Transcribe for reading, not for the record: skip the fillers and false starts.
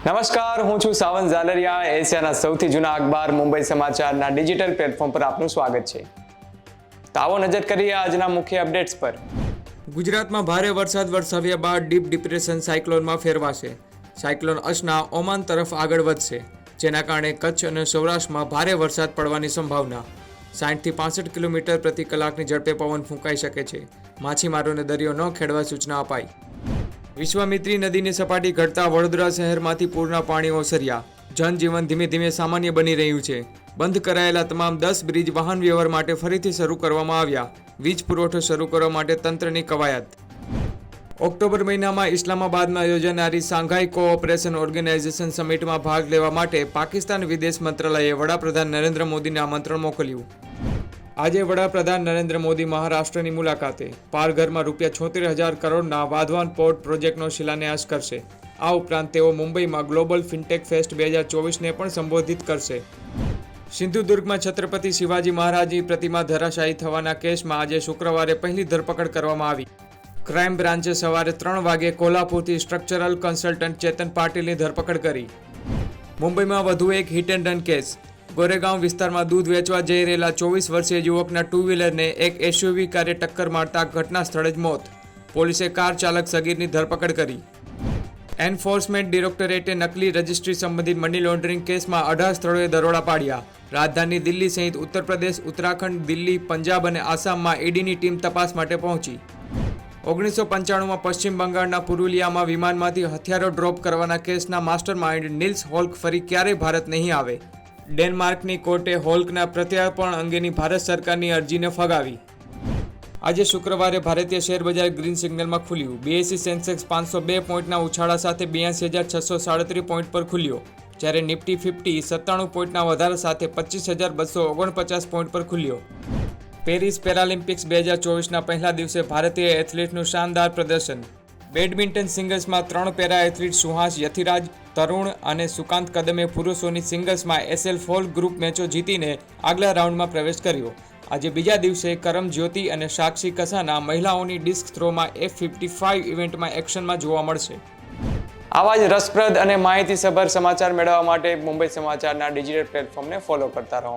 નમસ્કાર, હું છું સાવન ઝાલરિયા. એશિયાના સૌથી જૂના અખબાર મુંબઈ સમાચારના ડિજિટલ પ્લેટફોર્મ પર આપનું સ્વાગત છે. તો આવો નજર કરીએ આજના મુખ્ય અપડેટ્સ પર. ગુજરાતમાં ભારે વરસાદ વરસાવ્યા બાદ ડીપ ડિપ્રેશન સાયક્લોનમાં ફેરવાશે. સાયક્લોન અશના ઓમાન તરફ આગળ વધશે, જેના કારણે કચ્છ અને સૌરાષ્ટ્રમાં ભારે વરસાદ પડવાની સંભાવના. 60 થી 65 કિલોમીટર પ્રતિ કલાકની ઝડપે પવન ફૂંકાઈ શકે છે. માછીમારોને દરિયો ન ખેડવા સૂચના અપાઈ. વિશ્વામિત્રી નદીની સપાટી ઘટતા વડોદરા શહેરમાંથી પૂરના પાણી ઓસર્યા. જનજીવન ધીમે ધીમે સામાન્ય બની રહ્યું છે. બંધ કરાયેલા તમામ 10 બ્રિજ વાહન વ્યવહાર માટે ફરીથી શરૂ કરવામાં આવ્યા. વીજ પુરવઠો શરૂ કરવા માટે તંત્રની કવાયત. ઓક્ટોબર મહિનામાં ઇસ્લામાબાદમાં યોજાનારી શાંઘાઈ કોઓપરેશન ઓર્ગેનાઇઝેશન સમિટમાં ભાગ લેવા માટે પાકિસ્તાન વિદેશ મંત્રાલયે વડાપ્રધાન નરેન્દ્ર મોદીને આમંત્રણ મોકલ્યું. આજે વડાપ્રધાન નરેન્દ્ર મોદી મહારાષ્ટ્રની મુલાકાતે પાલઘરમાં ₹76,000 કરોડના વાધવાન પોર્ટ પ્રોજેક્ટનો શિલાન્યાસ કરશે. આ ઉપરાંત તેઓ મુંબઈમાં ગ્લોબલ ફિનટેક ફેસ્ટ 2024ને પણ સંબોધિત કરશે. સિંધુદુર્ગમાં છત્રપતિ શિવાજી મહારાજની પ્રતિમા ધરાશાયી થવાના કેસમાં આજે શુક્રવારે પહેલી ધરપકડ કરવામાં આવી. ક્રાઇમ બ્રાન્ચે સવારે 3 વાગે કોલ્હાપુરથી સ્ટ્રક્ચરલ કન્સલ્ટન્ટ ચેતન પાટીલની ધરપકડ કરી. મુંબઈમાં વધુ એક hit and run case. Goregaon વિસ્તારમાં દૂધ વેચવા જઈ રહેલા 24 વર્ષીય યુવકના 2 વ્હીલરને એક એસયુવી કારે ટક્કર મારતા ઘટના સ્થળે જ મોત. પોલીસે કાર ચાલક સગીરની ધરપકડ કરી. એન્ફોર્સમેન્ટ ડિરેક્ટોરેટે નકલી રજિસ્ટ્રી સંબંધિત મની લોન્ડરિંગ કેસમાં 18 સ્થળોએ દરોડા પાડ્યા. રાજધાની દિલ્હી સહિત ઉત્તર પ્રદેશ, ઉત્તરાખંડ, દિલ્હી, પંજાબ અને આસામમાં ઈડીની ટીમ તપાસ માટે પહોંચી. 1995માં પશ્ચિમ બંગાળના પુરુલિયામાં વિમાનમાંથી હથિયારો ડ્રોપ કરવાના કેસના માસ્ટરમાઇન્ડ નિલ્સ હોલ્ક ફરી ક્યારેય ભારત નહીં આવે. ડેનમાર્કની કોર્ટે હોલ્કના પ્રત્યાર્પણ અંગેની ભારત સરકારની અરજીને ફગાવી. આજે શુક્રવારે ભારતીય શેરબજાર ગ્રીન સિગ્નલમાં ખુલ્યું. બીએસઈ સેન્સેક્સ 502 પોઈન્ટના ઉછાળા સાથે 82,637 પોઈન્ટ પર ખુલ્યો, જ્યારે નિફ્ટી 50 97 પોઈન્ટના વધારા સાથે 25,249 પોઈન્ટ પર ખુલ્યો. પેરિસ પેરાલિમ્પિક્સ 2024ના પહેલા દિવસે ભારતીય એથ્લેટનું શાનદાર પ્રદર્શન. બેડમિન્ટન સિંગલ્સમાં 3 પેરા એથ્લીટ સુહાસ યથિરાજ, તરુણ અને સુકાંત કદમે પુરુષોની સિંગલ્સમાં એસએલ ફોલ ગ્રુપ મેચો જીતીને આગલા રાઉન્ડમાં પ્રવેશ કર્યો. આજે બીજા દિવસે કરમ જ્યોતિ અને સાક્ષી કસાના મહિલાઓની ડિસ્ક થ્રોમાં F55 ઇવેન્ટમાં એક્શનમાં જોવા મળશે. આવા જ રસપ્રદ અને માહિતીસભર સમાચાર મેળવવા માટે મુંબઈ સમાચારના ડિજિટલ પ્લેટફોર્મને ફોલો કરતા રહો.